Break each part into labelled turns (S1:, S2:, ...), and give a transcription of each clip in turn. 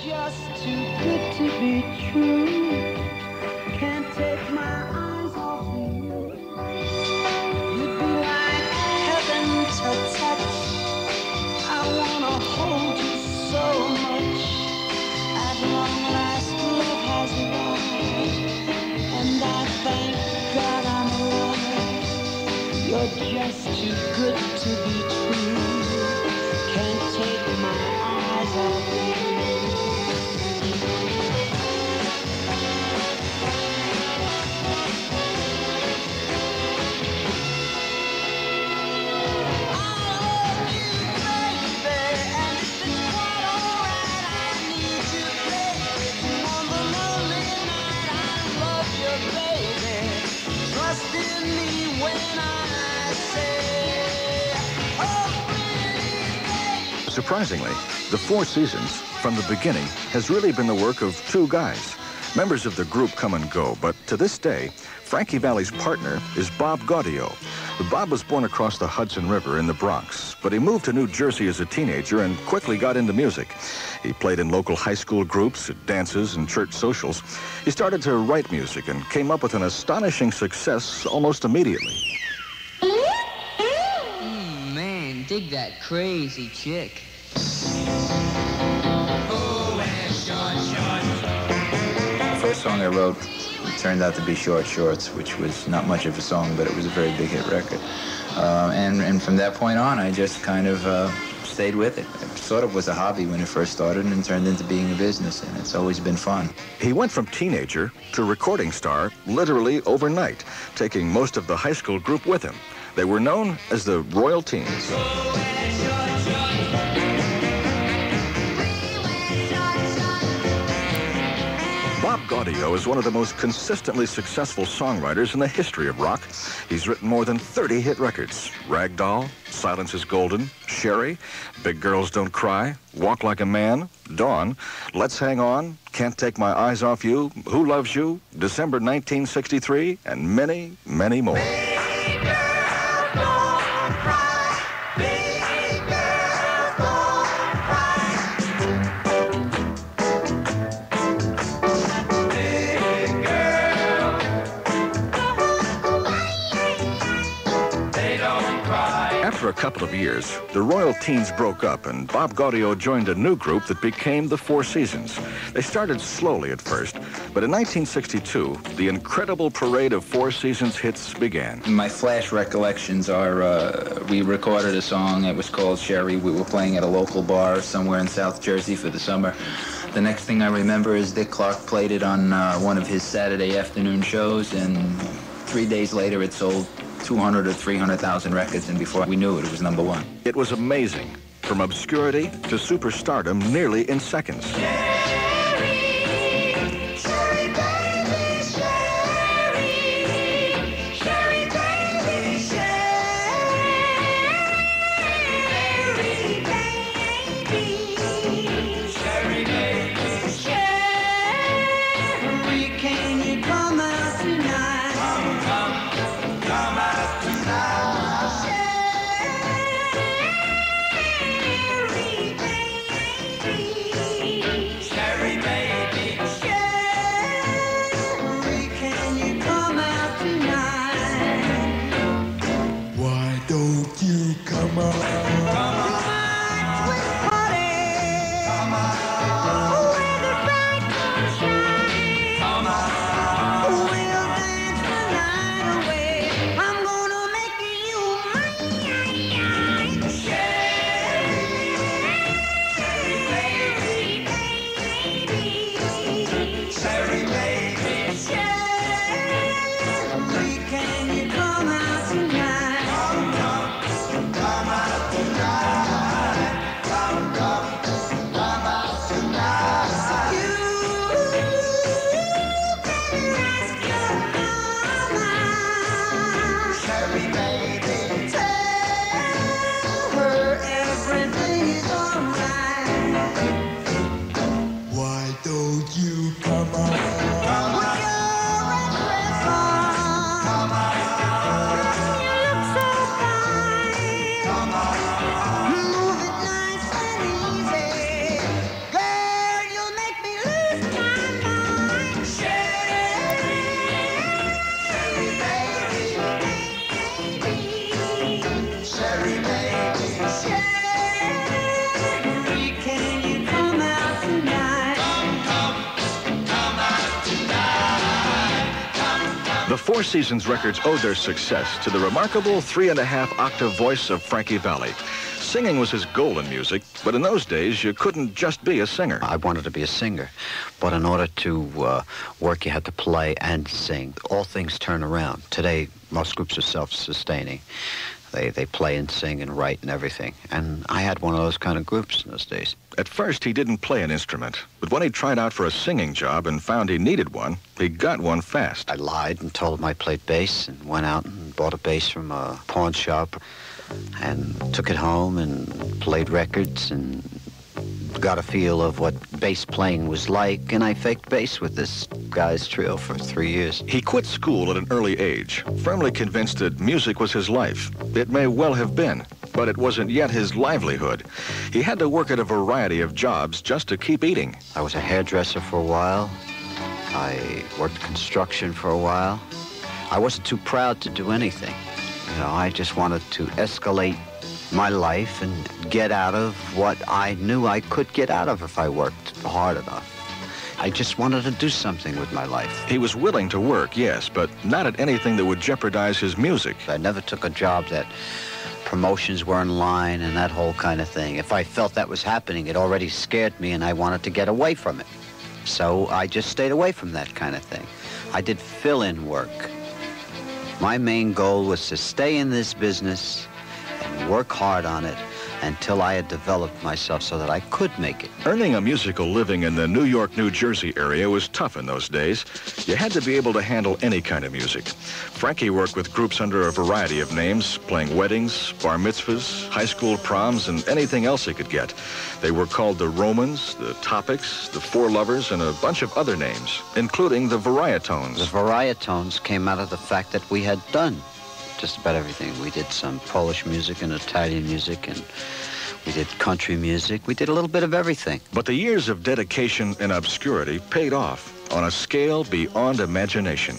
S1: just too good to be true. Can't take my eyes off you. You'd be like heaven to touch. I wanna hold you so much. At long last, love has arrived, and I thank God I'm alive. You're just too good to be true. Can't take my eyes off you.
S2: Surprisingly, the Four Seasons, from the beginning, has really been the work of two guys. Members of the group come and go, but to this day, Frankie Valli's partner is Bob Gaudio. Bob was born across the Hudson River in the Bronx, but he moved to New Jersey as a teenager and quickly got into music. He played in local high school groups, at dances, and church socials. He started to write music and came up with an astonishing success almost immediately.
S3: Man, dig that crazy chick.
S4: The first song I wrote turned out to be Short Shorts, which was not much of a song, but it was a very big hit record. And from that point on, I just kind of stayed with it. It sort of was a hobby when it first started and turned into being a business, and it's always been fun.
S2: He went from teenager to recording star literally overnight, taking most of the high school group with him. They were known as the Royal Teens. Bob Gaudio is one of the most consistently successful songwriters in the history of rock. He's written more than 30 hit records: Ragdoll, Silence is Golden, Sherry, Big Girls Don't Cry, Walk Like a Man, Dawn, Let's Hang On, Can't Take My Eyes Off You, Who Loves You, December 1963, and many, many more. After a couple of years, the Royal Teens broke up and Bob Gaudio joined a new group that became the Four Seasons. They started slowly at first, but in 1962, the incredible parade of Four Seasons hits began.
S4: My flash recollections are, we recorded a song, it was called Sherry. We were playing at a local bar somewhere in South Jersey for the summer. The next thing I remember is Dick Clark played it on one of his Saturday afternoon shows, and 3 days later it sold 200 or 300,000 records, and before we knew it, it was #1.
S2: It was amazing. From obscurity to superstardom nearly in seconds. The Four Seasons records owe their success to the remarkable 3.5 octave voice of Frankie Valli. Singing was his goal in music, but in those days, you couldn't just be a singer.
S5: I wanted to be a singer, but in order to work, you had to play and sing. All things turn around. Today, most groups are self-sustaining. They play and sing and write and everything. And I had one of those kind of groups in those days.
S2: At first, he didn't play an instrument, but when he tried out for a singing job and found he needed one, he got one fast.
S5: I lied and told him I played bass and went out and bought a bass from a pawn shop and took it home and played records and got a feel of what bass playing was like, and I faked bass with this guy's trio for 3 years.
S2: He quit school at an early age, firmly convinced that music was his life. It may well have been, but it wasn't yet his livelihood. He had to work at a variety of jobs just to keep eating.
S5: I was a hairdresser for a while. I worked construction for a while. I wasn't too proud to do anything. You know, I just wanted to escalate my life and get out of what I knew I could get out of if I worked hard enough. I just wanted to do something with my life.
S2: He was willing to work, yes, but not at anything that would jeopardize his music.
S5: I never took a job that promotions were in line and that whole kind of thing. If I felt that was happening, it already scared me and I wanted to get away from it. So I just stayed away from that kind of thing. I did fill-in work. My main goal was to stay in this business and work hard on it until I had developed myself so that I could make it.
S2: Earning a musical living in the New York, New Jersey area was tough in those days. You had to be able to handle any kind of music. Frankie worked with groups under a variety of names, playing weddings, bar mitzvahs, high school proms, and anything else he could get. They were called the Romans, the Topics, the Four Lovers, and a bunch of other names, including the Varietones.
S5: The Varietones came out of the fact that we had done just about everything. We did some Polish music and Italian music, and we did country music. We did a little bit of everything.
S2: But the years of dedication and obscurity paid off on a scale beyond imagination.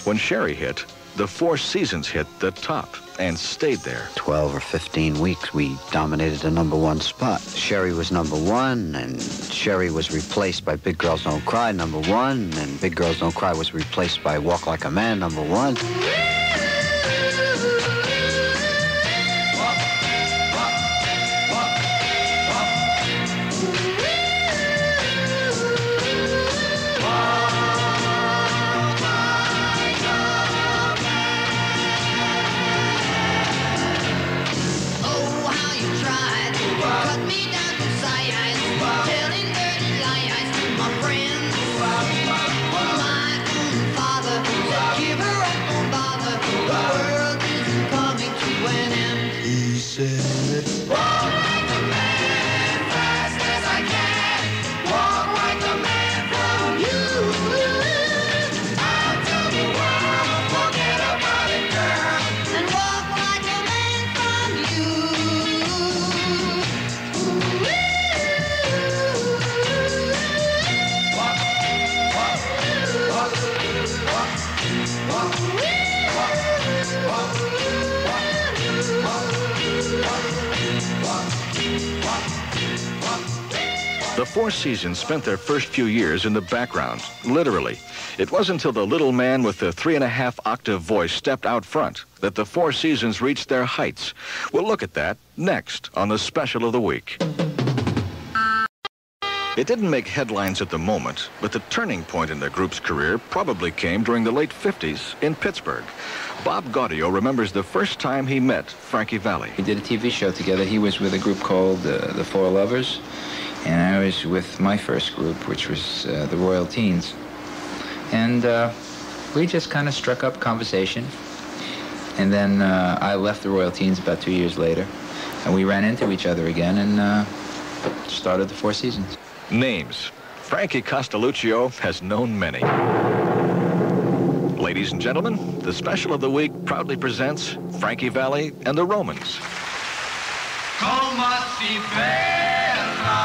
S2: When Sherry hit, the Four Seasons hit the top and stayed there.
S5: 12 or 15 weeks, we dominated the #1 spot. Sherry was #1, and Sherry was replaced by Big Girls Don't Cry, #1, and Big Girls Don't Cry was replaced by Walk Like a Man, #1.
S2: The Four Seasons spent their first few years in the background, literally. It wasn't until the little man with the 3.5 octave voice stepped out front that the Four Seasons reached their heights. We'll look at that next on the Special of the Week. It didn't make headlines at the moment, but the turning point in the group's career probably came during the late 50s in Pittsburgh. Bob Gaudio remembers the first time he met Frankie Valli.
S4: We did a TV show together. He was with a group called the Four Lovers, and I was with my first group, which was the Royal Teens. And we just kind of struck up conversation. And then I left the Royal Teens about 2 years later, and we ran into each other again and started the Four Seasons.
S2: Names. Frankie Costelluccio has known many. Ladies and gentlemen, the Special of the Week proudly presents Frankie Valli and the Romans.
S6: Como si bella,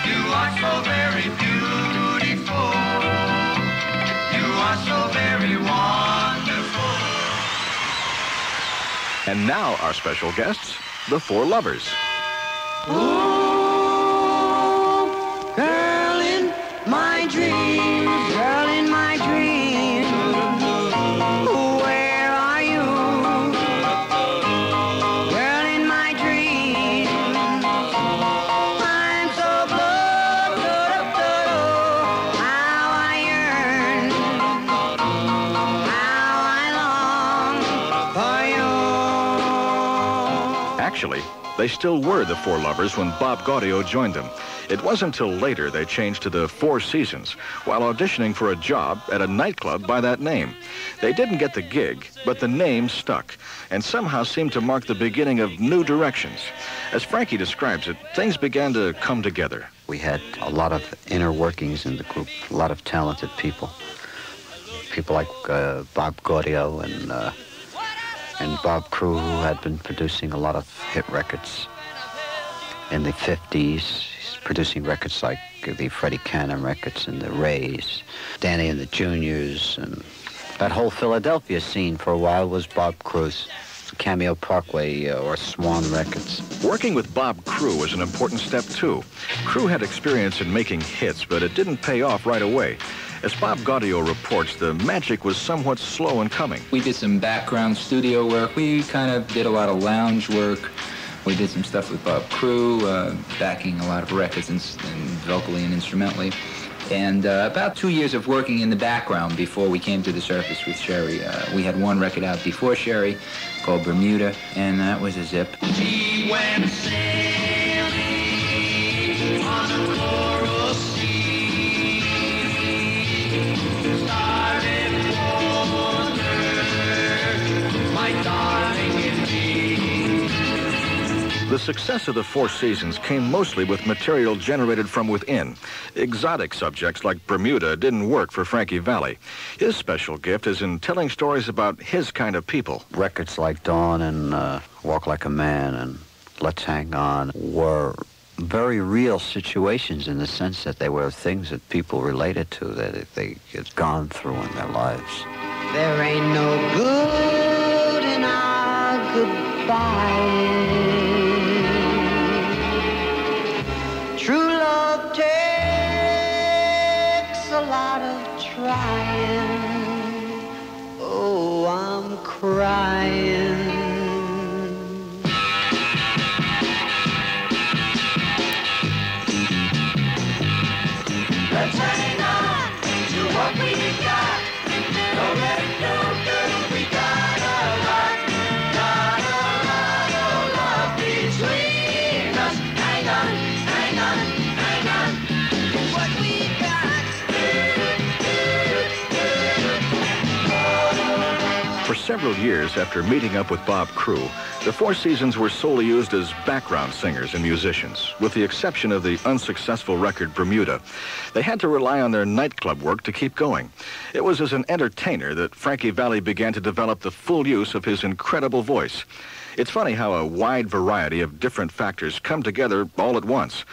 S6: you are so very beautiful, you are so very wonderful.
S2: And now our special guests, the Four Lovers.
S1: Girl in my dreams, girl in my dreams.
S2: Initially, they still were the Four Lovers when Bob Gaudio joined them. It wasn't until later they changed to the Four Seasons while auditioning for a job at a nightclub by that name. They didn't get the gig, but the name stuck and somehow seemed to mark the beginning of new directions. As Frankie describes it, things began to come together.
S5: We had a lot of inner workings in the group, a lot of talented people. People like Bob Gaudio and Bob Crew, who had been producing a lot of hit records in the 50s. He's producing records like the Freddie Cannon records and the Rays, Danny and the Juniors, and that whole Philadelphia scene for a while was Bob Crew's. Cameo Parkway or Swan Records.
S2: Working with Bob Crew was an important step, too. Crew had experience in making hits, but it didn't pay off right away. As Bob Gaudio reports, the magic was somewhat slow in coming.
S4: We did some background studio work. We kind of did a lot of lounge work. We did some stuff with Bob Crew, backing a lot of records and vocally and instrumentally. And about 2 years of working in the background before we came to the surface with Sherry. We had one record out before Sherry called Bermuda, and that was a zip.
S6: She went sailing on a coral sea, started wonder, my darling indeed.
S2: The success of the Four Seasons came mostly with material generated from within. Exotic subjects like Bermuda didn't work for Frankie Valli. His special gift is in telling stories about his kind of people.
S5: Records like Dawn and Walk Like a Man and Let's Hang On were very real situations in the sense that they were things that people related to, that they had gone through in their lives.
S1: There ain't no good in our goodbye. True love takes a lot of trying. Oh, I'm crying.
S6: Let's hang on to what we got. Don't let no good we got a lot. Got a lot of love between us. Hang on, hang on, hang on to what we got.
S2: For several years after meeting up with Bob Crew, the Four Seasons were solely used as background singers and musicians. With the exception of the unsuccessful record Bermuda, they had to rely on their nightclub work to keep going. It was as an entertainer that Frankie Valli began to develop the full use of his incredible voice. It's funny how a wide variety of different factors come together all at once.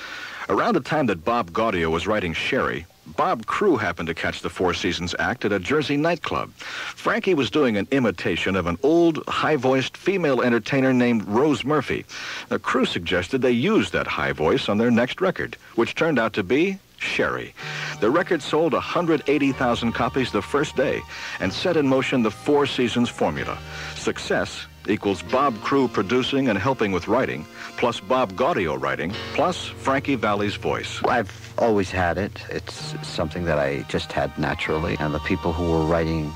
S2: Around the time that Bob Gaudio was writing Sherry, Bob Crew happened to catch the Four Seasons act at a Jersey nightclub. Frankie was doing an imitation of an old, high-voiced female entertainer named Rose Murphy. The Crew suggested they use that high voice on their next record, which turned out to be Sherry. The record sold 180,000 copies the first day and set in motion the Four Seasons formula. Success equals Bob Crew producing and helping with writing, plus Bob Gaudio writing, plus Frankie Valli's voice.
S5: I've always had it. It's something that I just had naturally, and the people who were writing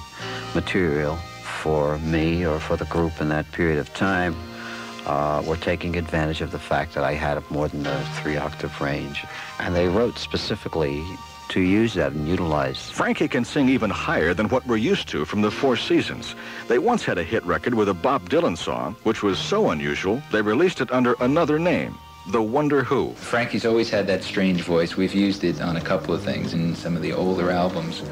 S5: material for me or for the group in that period of time were taking advantage of the fact that I had more than a 3-octave range, and they wrote specifically to use that and utilize.
S2: Frankie can sing even higher than what we're used to from the Four Seasons. They once had a hit record with a Bob Dylan song, which was so unusual, they released it under another name, The Wonder Who.
S4: Frankie's always had that strange voice. We've used it on a couple of things in some of the older albums.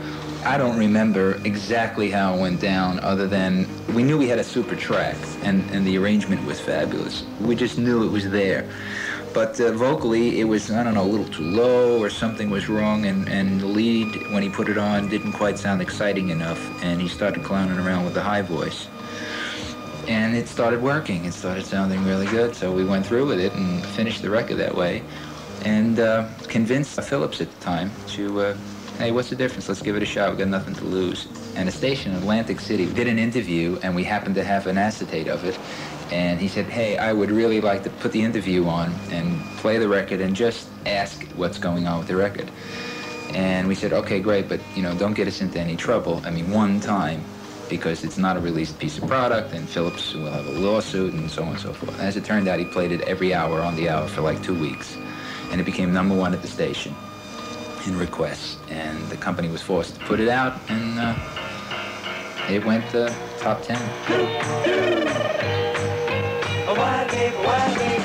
S4: I don't remember exactly how it went down, other than we knew we had a super track, and the arrangement was fabulous. We just knew it was there. But vocally, it was, I don't know, a little too low, or something was wrong, and the lead, when he put it on, didn't quite sound exciting enough, and he started clowning around with the high voice. And it started working. It started sounding really good, so we went through with it and finished the record that way, and convinced Phillips at the time to, hey, what's the difference? Let's give it a shot. We've got nothing to lose. And a station in Atlantic City did an interview, and we happened to have an acetate of it. And he said, hey, I would really like to put the interview on and play the record and just ask what's going on with the record. And we said, okay, great, but, you know, don't get us into any trouble. I mean, one time, because it's not a released piece of product, and Phillips will have a lawsuit, and so on and so forth. As it turned out, he played it every hour on the hour for like 2 weeks, and it became #1 at the station in requests, and the company was forced to put it out, and it went top 10.
S6: Oh, why, babe, why, babe?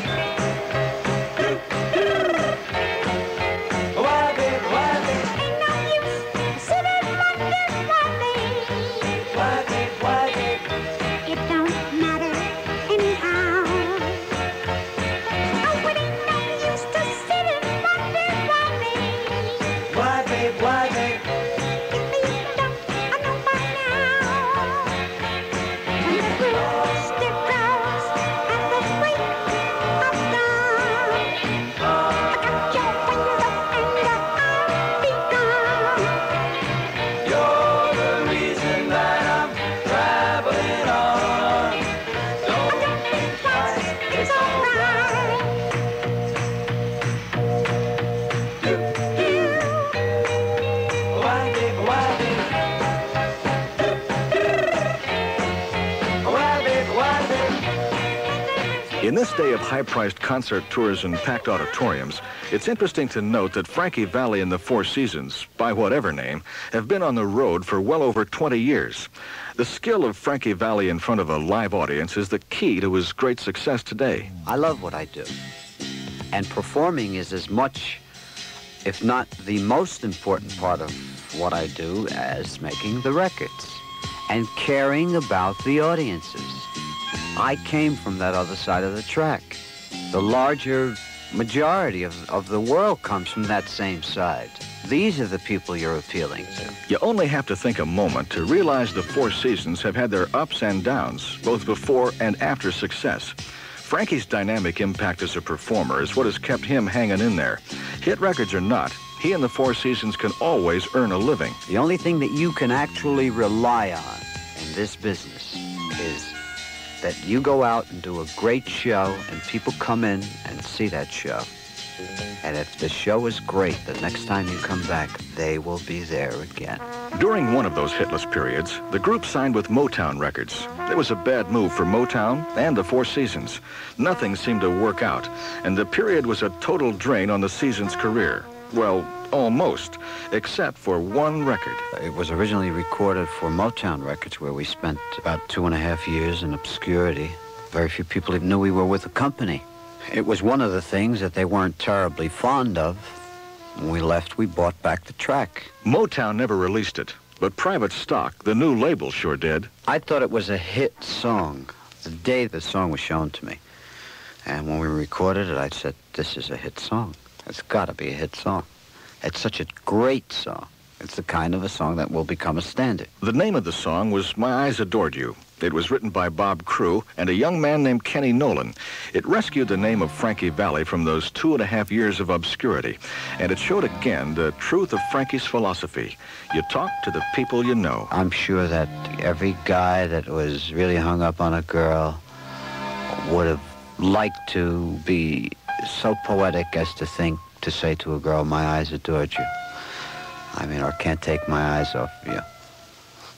S2: In this day of high-priced concert tours and packed auditoriums, it's interesting to note that Frankie Valli and the Four Seasons, by whatever name, have been on the road for well over 20 years. The skill of Frankie Valli in front of a live audience is the key to his great success today.
S5: I love what I do. And performing is as much, if not the most important part of what I do, as making the records and caring about the audiences. I came from that other side of the track. The larger majority of the world comes from that same side. These are the people you're appealing to.
S2: You only have to think a moment to realize the Four Seasons have had their ups and downs, both before and after success. Frankie's dynamic impact as a performer is what has kept him hanging in there. Hit records or not, he and the Four Seasons can always earn a living.
S5: The only thing that you can actually rely on in this business is that you go out and do a great show and people come in and see that show. And if the show is great, the next time you come back, they will be there again.
S2: During one of those hitless periods, the group signed with Motown Records. It was a bad move for Motown and the Four Seasons. Nothing seemed to work out, and the period was a total drain on the Seasons' career. Well, almost, except for one record.
S5: It was originally recorded for Motown Records, where we spent about 2.5 years in obscurity. Very few people even knew we were with the company. It was one of the things that they weren't terribly fond of. When we left, we bought back the track.
S2: Motown never released it, but Private Stock, the new label, sure did.
S5: I thought it was a hit song the day the song was shown to me. And when we recorded it, I said, this is a hit song. It's got to be a hit song. It's such a great song. It's the kind of a song that will become a standard.
S2: The name of the song was My Eyes Adored You. It was written by Bob Crewe and a young man named Kenny Nolan. It rescued the name of Frankie Valli from those 2.5 years of obscurity. And it showed again the truth of Frankie's philosophy. You talk to the people you know.
S5: I'm sure that every guy that was really hung up on a girl would have liked to be so poetic as to say to a girl, my eyes adored you. I mean, or can't take my eyes off of you.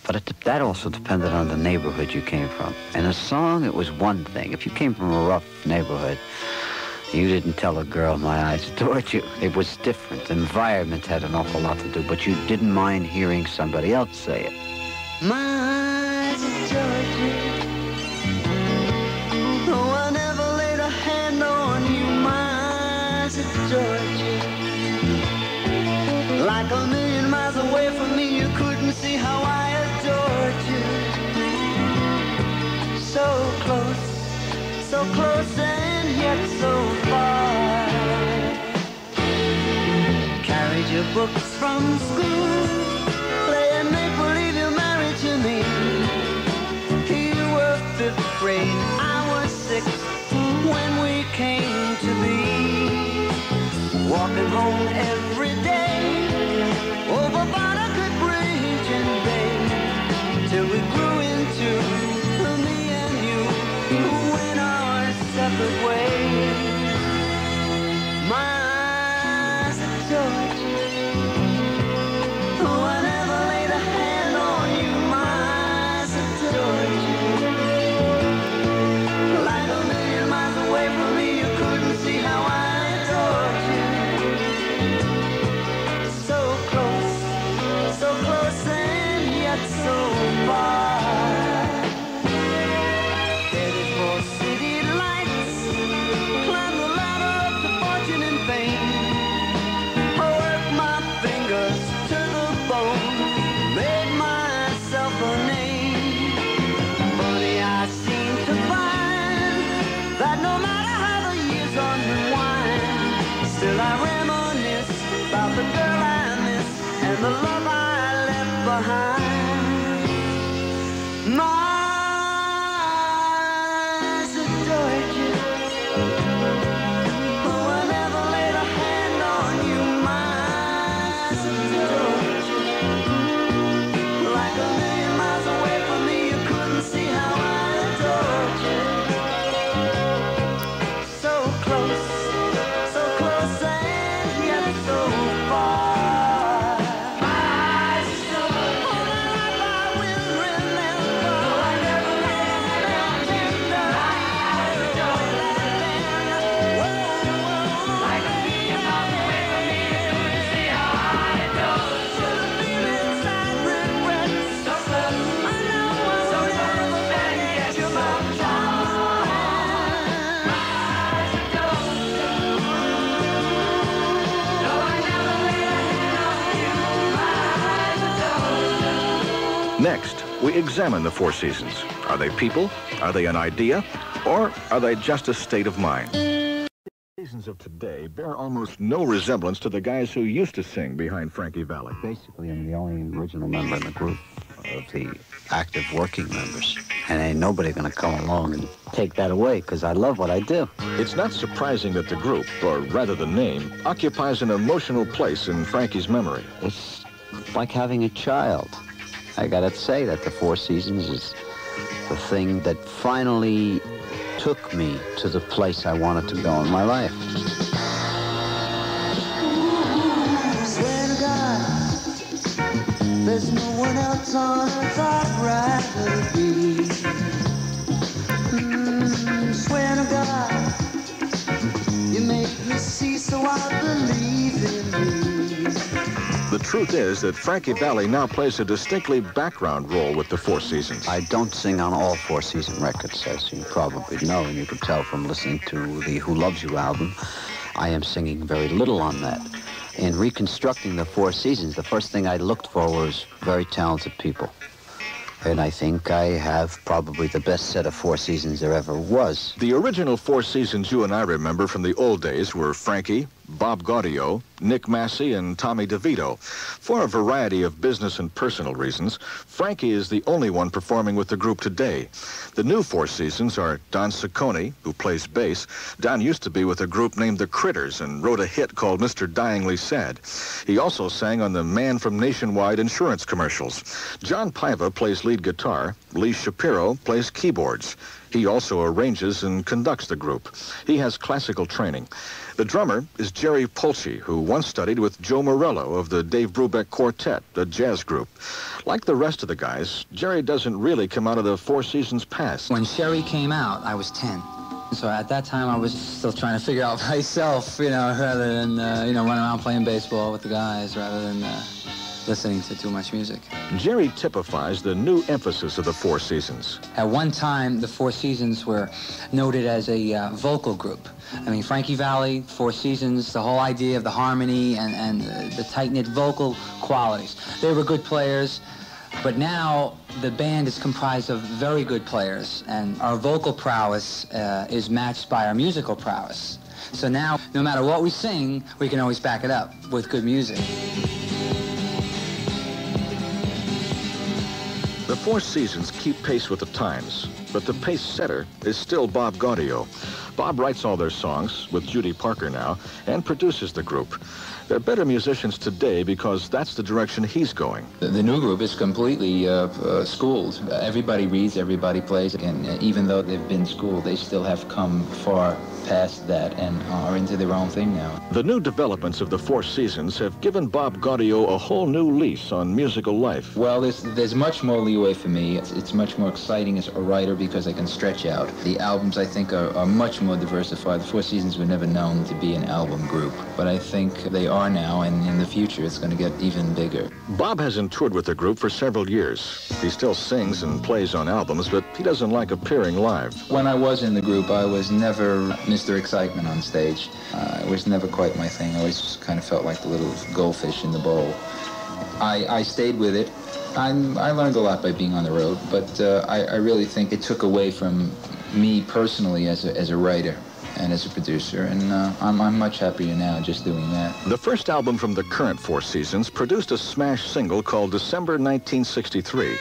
S5: But that also depended on the neighborhood you came from. In a song, it was one thing. If you came from a rough neighborhood, you didn't tell a girl, my eyes adored you. It was different. The environment had an awful lot to do, but you didn't mind hearing somebody else say it.
S1: My eyes adored you. Oh, I never laid a hand on you. My eyes adored you. Like a million miles away from me, you couldn't see how I adored you. So close and yet so far. Carried your books from school, playing make-believe you're married to me. You were 5th grade, I was 6th when we came to be. Walking home every day over Barnacle Bridge and Bay, till we grew into me and you went our separate ways. My eyes adored you. Oh, I never laid a hand on you. My eyes the love I left behind. My eyes adored you, but I never laid a hand on you. My eyes adored you, like a million miles away from me. You couldn't see how I adored you. So close and yet so far. My eyes are so all my life I will remember. Though I never found you, my eyes adore you. Like a million miles away from me, you couldn't see how I adore you. So the feeling inside regrets. So close, I know I will never forget you, my
S2: Next, we examine the Four Seasons. Are they people? Are they an idea? Or are they just a state of mind? The Seasons of today bear almost no resemblance to the guys who used to sing behind Frankie Valli.
S5: Basically, I'm the only original member in the group of the active working members. And ain't nobody gonna come along and take that away, because I love what I do.
S2: It's not surprising that the group, or rather the name, occupies an emotional place in Frankie's memory.
S5: It's like having a child. I gotta say that the Four Seasons is the thing that finally took me to the place I wanted to go in my life.
S1: Swear to God, there's no one else on earth I'd rather be. Swear to God, you made me see, so I believe in me.
S2: The truth is that Frankie Valli now plays a distinctly background role with the Four Seasons.
S5: I don't sing on all Four Season records, as you probably know, and you can tell from listening to the Who Loves You album. I am singing very little on that. In reconstructing the Four Seasons, the first thing I looked for was very talented people. And I think I have probably the best set of Four Seasons there ever was.
S2: The original Four Seasons you and I remember from the old days were Frankie, Bob Gaudio, Nick Massey, and Tommy DeVito. For a variety of business and personal reasons, Frankie is the only one performing with the group today. The new Four Seasons are Don Ciccone, who plays bass. Don used to be with a group named The Critters and wrote a hit called Mr. Dyingly Sad. He also sang on the Man from Nationwide insurance commercials. John Paiva plays lead guitar. Lee Shapiro plays keyboards. He also arranges and conducts the group. He has classical training. The drummer is Jerry Polci, who once studied with Joe Morello of the Dave Brubeck Quartet, a jazz group. Like the rest of the guys, Jerry doesn't really come out of the Four Seasons past.
S3: When Sherry came out, I was 10. So at that time, I was still trying to figure out myself, rather than, running around playing baseball with the guys, rather than listening to too much music.
S2: Jerry typifies the new emphasis of the Four Seasons.
S3: At one time, the Four Seasons were noted as a vocal group. I mean, Frankie Valli, Four Seasons, the whole idea of the harmony and the tight-knit vocal qualities. They were good players, but now the band is comprised of very good players, and our vocal prowess is matched by our musical prowess. So now, no matter what we sing, we can always back it up with good music.
S2: The Four Seasons keep pace with the times, but the pace setter is still Bob Gaudio. Bob writes all their songs, with Judy Parker now, and produces the group. They're better musicians today because that's the direction he's going.
S4: The new group is completely schooled. Everybody reads, everybody plays, and even though they've been schooled, they still have come far past that and are into their own thing now.
S2: The new developments of the Four Seasons have given Bob Gaudio a whole new lease on musical life.
S4: Well, there's much more leeway for me. It's much more exciting as a writer because I can stretch out. The albums, I think, are much more diversified. The Four Seasons were never known to be an album group, but I think they are now, and in the future it's going to get even bigger.
S2: Bob hasn't toured with the group for several years. He still sings and plays on albums, but he doesn't like appearing live.
S4: When I was in the group, I was never Mr. Excitement on stage. It was never quite my thing. I always kind of felt like the little goldfish in the bowl. I stayed with it. I learned a lot by being on the road, but I really think it took away from me personally as a writer. and as a producer, and I'm much happier now just doing that.
S2: The first album from the current Four Seasons produced a smash single called December 1963.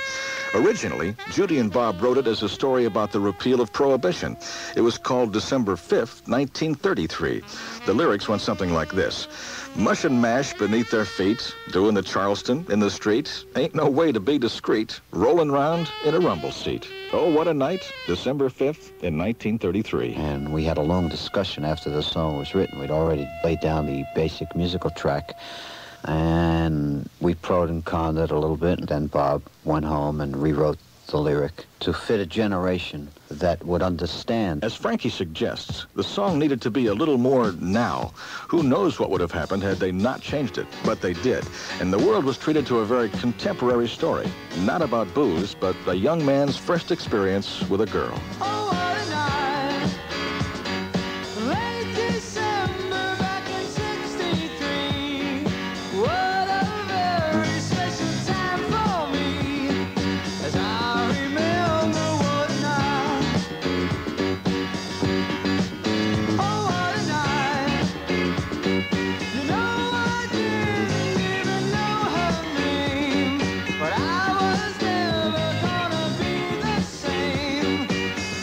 S2: Originally, Judy and Bob wrote it as a story about the repeal of Prohibition. It was called December 5th, 1933. The lyrics went something like this. Mush and mash beneath their feet, doing the Charleston in the street. Ain't no way to be discreet, rolling round in a rumble seat. Oh, what a night, December 5th in 1933.
S5: And we had a long discussion after the song was written. We'd already laid down the basic musical track, and we proed and conned it a little bit, and then Bob went home and rewrote the lyric to fit a generation that would understand.
S2: As Frankie suggests, the song needed to be a little more now. Who knows what would have happened had they not changed it, but they did. And the world was treated to a very contemporary story. Not about booze, but a young man's first experience with a girl.
S1: Oh, what a night. Late December back in 63. What a very special time for me. As I remember what a night. Oh, what a night. You know I didn't even know her name, but I was never gonna be the same.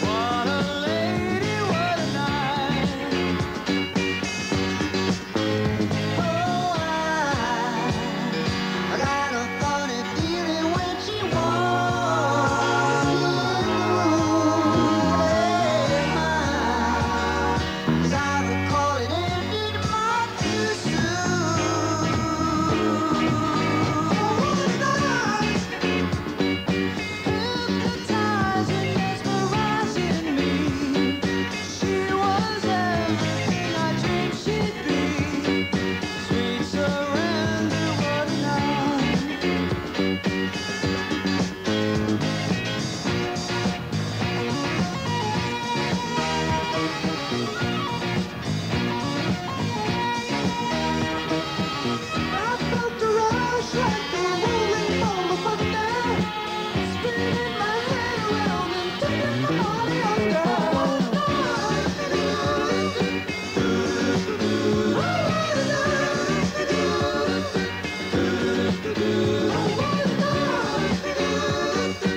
S1: What a lady, what a night. Oh, I got a funny feeling when she walked in the room. As I recall, it ended much too soon. Hypnotizing, mesmerizing me. She was everything I dreamed she'd be. Sweet surrender, what a night. I felt the rush like a rolling ball of thunder, spinning my head around and taking my body under.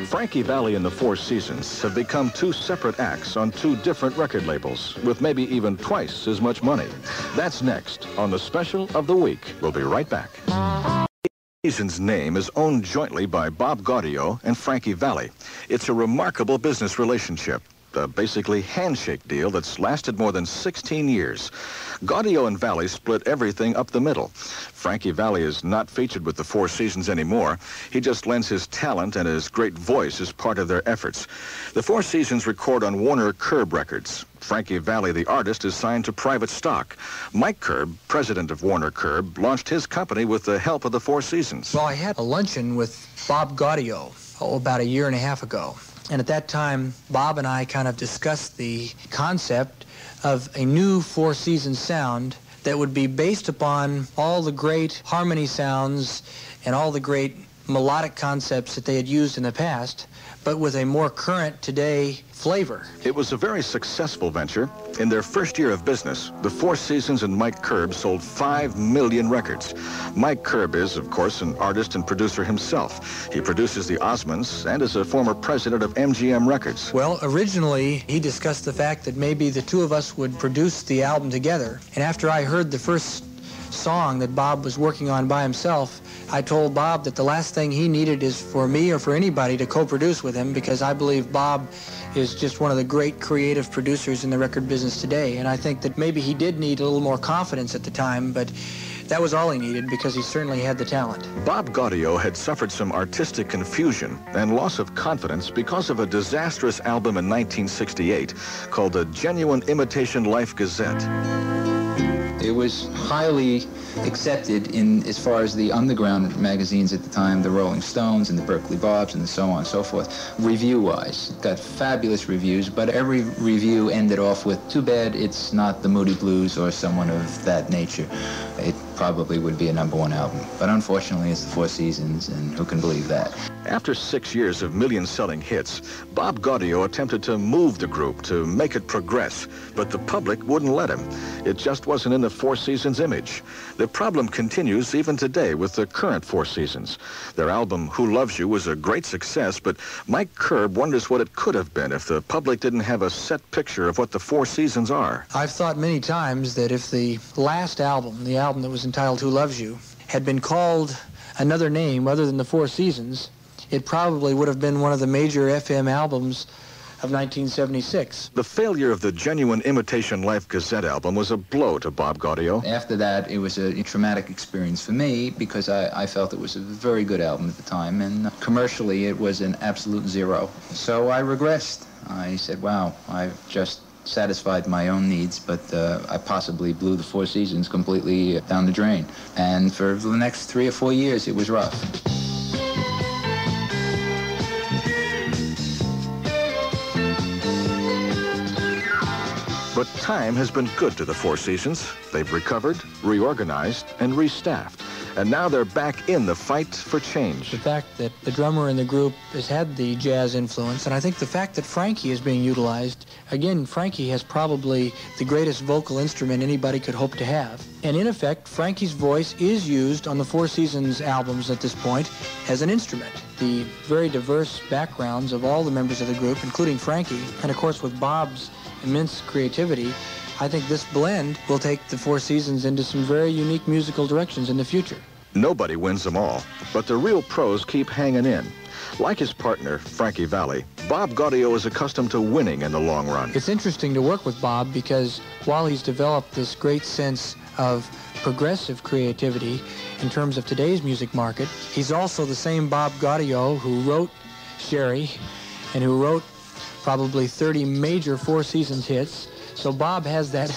S2: Frankie Valli and the Four Seasons have become two separate acts on two different record labels, with maybe even twice as much money. That's next on the Special of the Week. We'll be right back. Seasons' name is owned jointly by Bob Gaudio and Frankie Valli. It's a remarkable business relationship, a basically handshake deal that's lasted more than 16 years. Gaudio and Valli split everything up the middle. Frankie Valli is not featured with the Four Seasons anymore. He just lends his talent and his great voice as part of their efforts. The Four Seasons record on Warner Curb Records. Frankie Valli, the artist, is signed to private stock. Mike Curb, president of Warner Curb, launched his company with the help of the Four Seasons.
S7: Well, I had a luncheon with Bob Gaudio about a year and a half ago. And at that time, Bob and I kind of discussed the concept of a new Four Seasons sound that would be based upon all the great harmony sounds and all the great melodic concepts that they had used in the past, but with a more current today flavor.
S2: It was a very successful venture. In their first year of business, the Four Seasons and Mike Curb sold 5 million records. Mike Curb is, of course, an artist and producer himself. He produces the Osmonds and is a former president of MGM Records.
S7: Well, originally, he discussed the fact that maybe the two of us would produce the album together. And after I heard the first song that Bob was working on by himself, I told Bob that the last thing he needed is for me or for anybody to co-produce with him, because I believe Bob is just one of the great creative producers in the record business today. And I think that maybe he did need a little more confidence at the time, but that was all he needed, because he certainly had the talent.
S2: Bob Gaudio had suffered some artistic confusion and loss of confidence because of a disastrous album in 1968 called A Genuine Imitation Life Gazette.
S4: It was highly accepted in as far as the underground magazines at the time, the Rolling Stones and the Berkeley Bobs and so on and so forth, review-wise. It got fabulous reviews, but every review ended off with, too bad it's not the Moody Blues or someone of that nature. It probably would be a #1 album. But unfortunately, it's the Four Seasons, and who can believe that?
S2: After 6 years of million-selling hits, Bob Gaudio attempted to move the group, to make it progress, but the public wouldn't let him. It just wasn't in the Four Seasons image. The problem continues even today with the current Four Seasons. Their album, Who Loves You, was a great success, but Mike Curb wonders what it could have been if the public didn't have a set picture of what the Four Seasons are.
S7: I've thought many times that if the last album, the album that was entitled Who Loves You, had been called another name other than the Four Seasons, it probably would have been one of the major FM albums of 1976.
S2: The failure of the Genuine Imitation Life Gazette album was a blow to Bob Gaudio.
S4: After that, it was a traumatic experience for me because I felt it was a very good album at the time, and commercially it was an absolute zero. So I regressed. I said, wow, I've just satisfied my own needs, but I possibly blew the Four Seasons completely down the drain. And for the next 3 or 4 years, it was rough.
S2: But time has been good to the Four Seasons. They've recovered, reorganized, and restaffed. And now they're back in the fight for change.
S7: The fact that the drummer in the group has had the jazz influence, and I think the fact that Frankie is being utilized, again, Frankie has probably the greatest vocal instrument anybody could hope to have. And in effect, Frankie's voice is used on the Four Seasons albums at this point as an instrument. The very diverse backgrounds of all the members of the group, including Frankie, and of course with Bob's immense creativity, I think this blend will take the Four Seasons into some very unique musical directions in the future.
S2: Nobody wins them all, but the real pros keep hanging in. Like his partner, Frankie Valli, Bob Gaudio is accustomed to winning in the long run.
S7: It's interesting to work with Bob because while he's developed this great sense of progressive creativity in terms of today's music market, he's also the same Bob Gaudio who wrote Sherry and who wrote probably 30 major Four Seasons hits. So Bob has that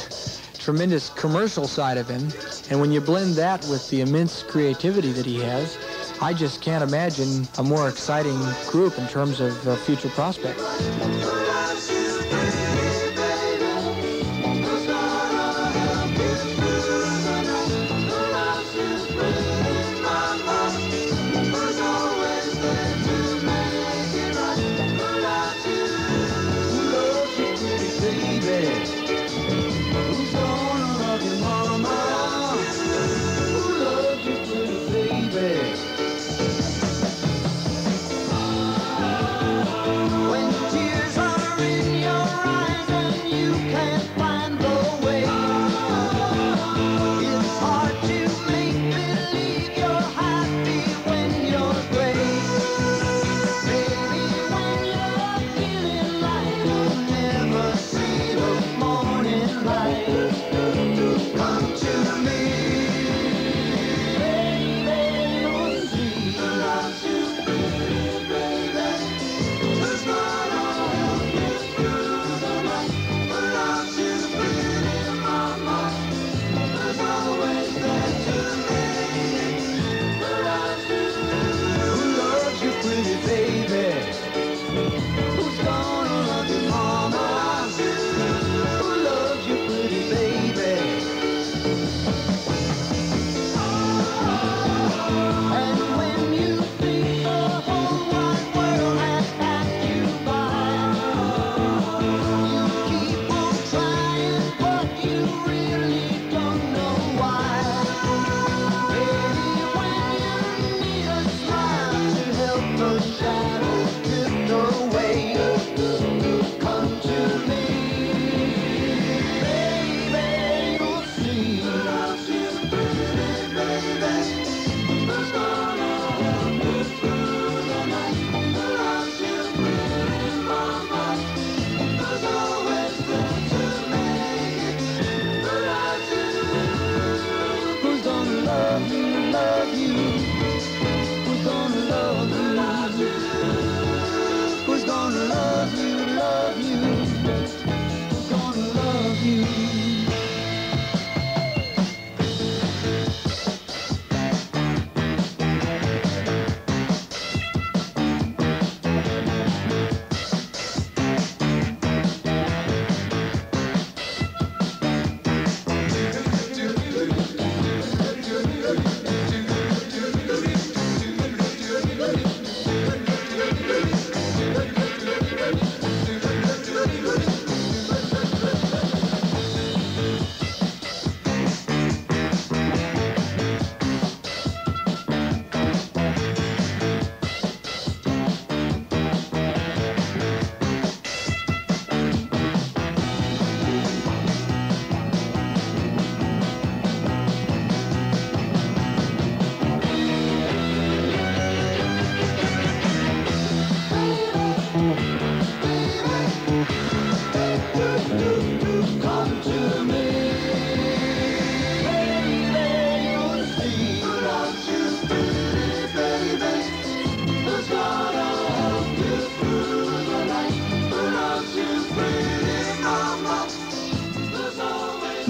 S7: tremendous commercial side of him, and when you blend that with the immense creativity that he has, I just can't imagine a more exciting group in terms of future prospects.
S1: When tears are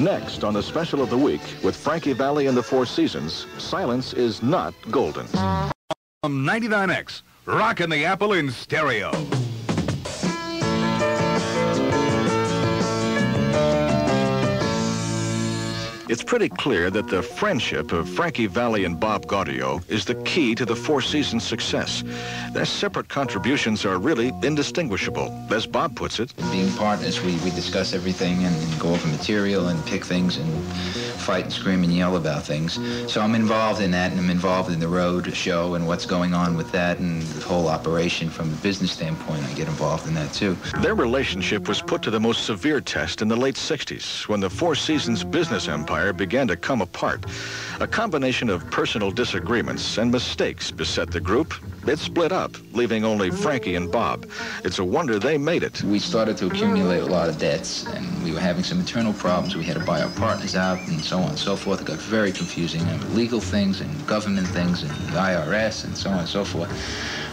S2: Next on the special of the week with Frankie Valli and the Four Seasons, silence is not golden.
S8: 99X, rockin' the apple in stereo.
S2: It's pretty clear that the friendship of Frankie Valli and Bob Gaudio is the key to the Four Seasons' success. Their separate contributions are really indistinguishable. As Bob puts it,
S4: being partners, we discuss everything and go over material and pick things and fight and scream and yell about things. So I'm involved in that, and I'm involved in the road show and what's going on with that and the whole operation from a business standpoint. I get involved in that too.
S2: Their relationship was put to the most severe test in the late 60s when the Four Seasons business empire began to come apart. A combination of personal disagreements and mistakes beset the group. It split up, leaving only Frankie and Bob. It's a wonder they made it.
S4: We started to accumulate a lot of debts, and we were having some internal problems. We had to buy our partners out and so on and so forth. It got very confusing, and legal things and government things and the IRS and so on and so forth.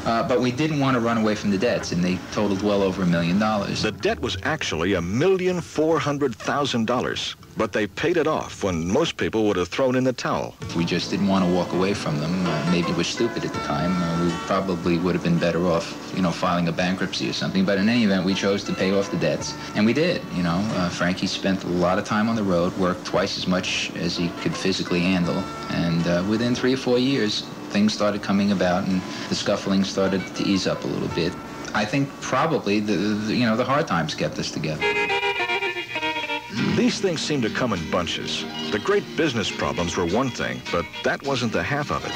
S4: But we didn't want to run away from the debts, and they totaled well over $1 million.
S2: The debt was actually $1,400,000, but they paid it off when most people would have thrown in the towel.
S4: We just didn't want to walk away from them. Maybe we're stupid at the time. We probably would have been better off, filing a bankruptcy or something. But in any event, we chose to pay off the debts, and we did. Frankie spent a lot of time on the road, worked twice as much as he could physically handle, and within 3 or 4 years, things started coming about, and the scuffling started to ease up a little bit. I think probably the hard times kept us together.
S2: These things seem to come in bunches. The great business problems were one thing, but that wasn't the half of it.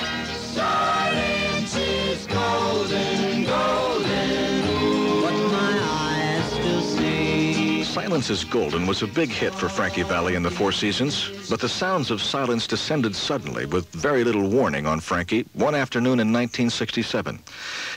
S6: Silence is golden, golden, what my eyes still see.
S2: Silence is Golden was a big hit for Frankie Valli and the Four Seasons, but the sounds of silence descended suddenly with very little warning on Frankie one afternoon in 1967.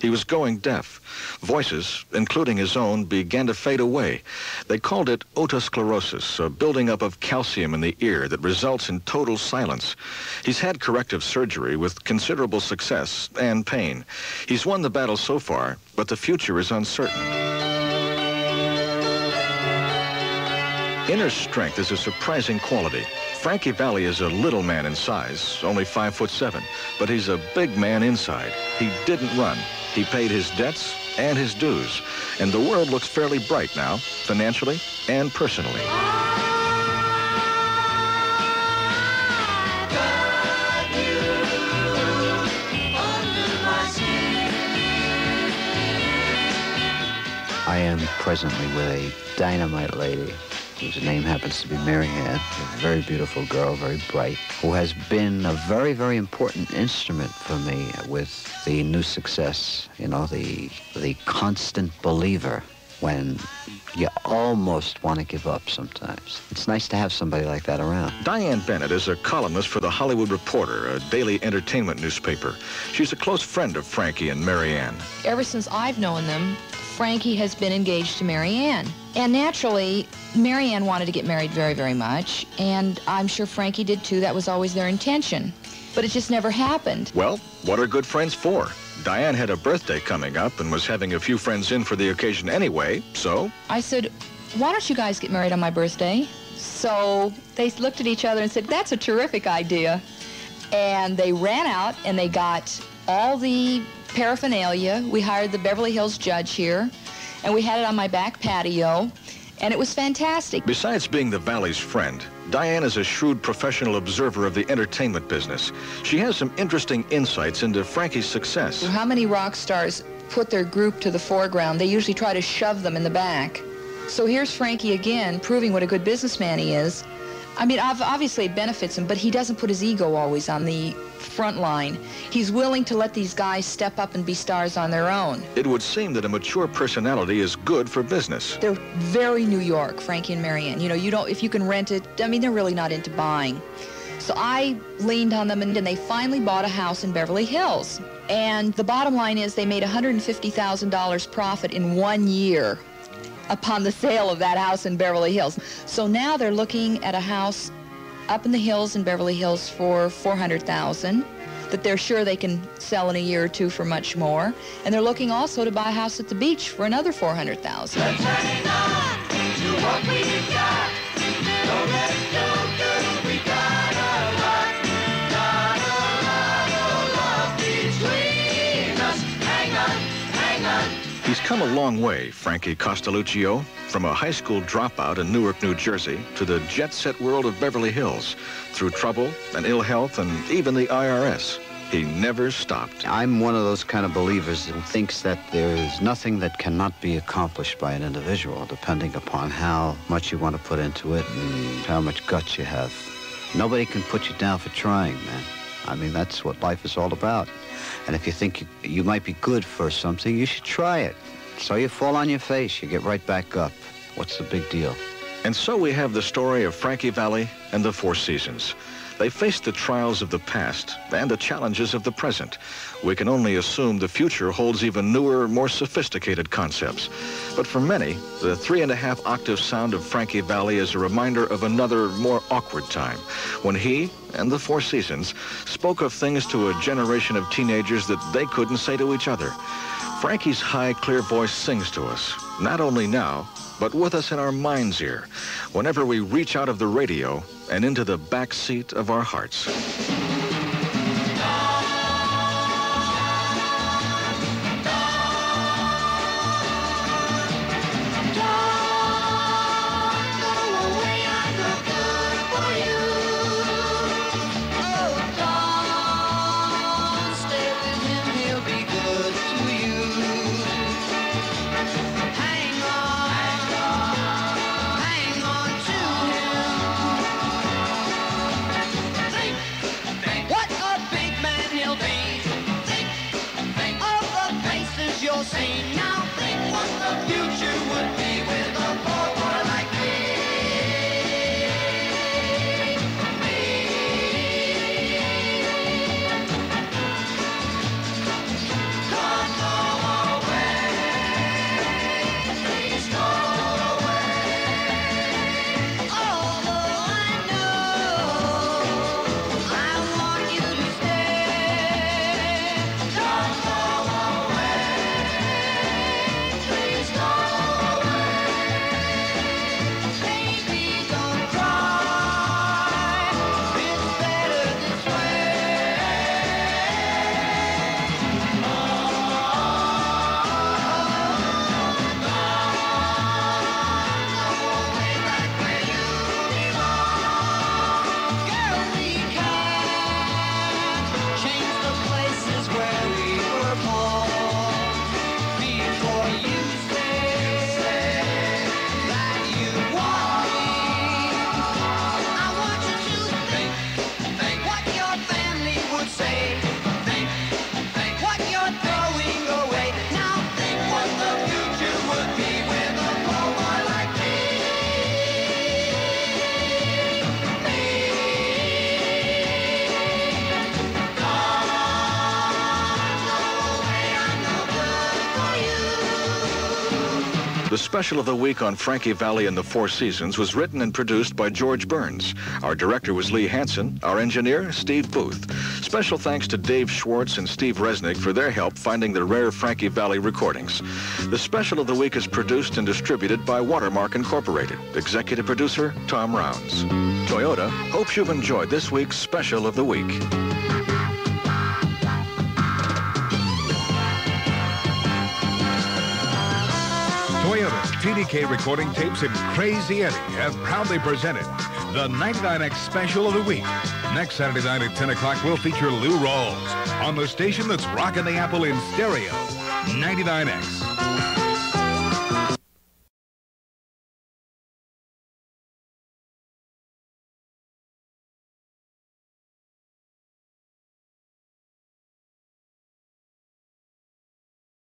S2: He was going deaf. Voices, including his own, began to fade away. They called it otosclerosis, a building up of calcium in the ear that results in total silence. He's had corrective surgery with considerable success and pain. He's won the battle so far, but the future is uncertain. Inner strength is a surprising quality. Frankie Valli is a little man in size, only 5'7", but he's a big man inside. He didn't run. He paid his debts and his dues, and the world looks fairly bright now, financially and personally.
S5: I am presently with a dynamite lady whose name happens to be Mary Ann, a very beautiful girl, very bright, who has been a very, very important instrument for me with the new success, the constant believer when you almost want to give up sometimes. It's nice to have somebody like that around.
S2: Diane Bennett is a columnist for The Hollywood Reporter, a daily entertainment newspaper. She's a close friend of Frankie and Mary Ann.
S9: Ever since I've known them, Frankie has been engaged to Mary Ann. And naturally, Mary Ann wanted to get married very, very much, and I'm sure Frankie did too. That was always their intention. But it just never happened.
S2: Well, what are good friends for? Diane had a birthday coming up and was having a few friends in for the occasion anyway, so...
S9: I said, why don't you guys get married on my birthday? So they looked at each other and said, that's a terrific idea. And they ran out and they got all the paraphernalia. We hired the Beverly Hills judge here, and we had it on my back patio, and it was fantastic.
S2: Besides being the Valli's friend, Diane is a shrewd professional observer of the entertainment business. She has some interesting insights into Frankie's success.
S9: How many rock stars put their group to the foreground? They usually try to shove them in the back. So here's Frankie again, proving what a good businessman he is. I mean, obviously it benefits him, but he doesn't put his ego always on the front line. He's willing to let these guys step up and be stars on their own.
S2: It would seem that a mature personality is good for business.
S9: They're very New York, Frankie and Mary Ann. If you can rent it, I mean, they're really not into buying. So I leaned on them, and they finally bought a house in Beverly Hills. And the bottom line is they made $150,000 profit in 1 year upon the sale of that house in Beverly Hills. So now they're looking at a house up in the hills in Beverly Hills for $400,000 that they're sure they can sell in a year or two for much more. And they're looking also to buy a house at the beach for another $400,000.
S6: Turning on to what we got. Don't let go.
S2: He's come a long way, Frankie Costeluccio, from a high school dropout in Newark, New Jersey, to the jet-set world of Beverly Hills, through trouble and ill health and even the IRS. He never stopped.
S5: I'm one of those kind of believers who thinks that there is nothing that cannot be accomplished by an individual, depending upon how much you want to put into it and how much guts you have. Nobody can put you down for trying, man. I mean, that's what life is all about. And if you think you might be good for something, you should try it. So you fall on your face, you get right back up. What's the big deal?
S2: And so we have the story of Frankie Valli and the Four Seasons. They faced the trials of the past and the challenges of the present. We can only assume the future holds even newer, more sophisticated concepts. But for many, the 3.5-octave sound of Frankie Valli is a reminder of another, more awkward time, when he and the Four Seasons spoke of things to a generation of teenagers that they couldn't say to each other. Frankie's high, clear voice sings to us, not only now, but with us in our mind's ear, whenever we reach out of the radio and into the back seat of our hearts. The special of the week on Frankie Valli and the Four Seasons was written and produced by George Burns. Our director was Lee Hansen. Our engineer, Steve Booth. Special thanks to Dave Schwartz and Steve Resnick for their help finding the rare Frankie Valli recordings. The special of the week is produced and distributed by Watermark Incorporated. Executive producer, Tom Rounds. Toyota hopes you've enjoyed this week's special of the week.
S8: Toyota's TDK recording tapes and Crazy Eddie have proudly presented the 99X Special of the Week. Next Saturday night at 10 o'clock, we'll feature Lou Rawls on the station that's rocking the apple in stereo, 99X.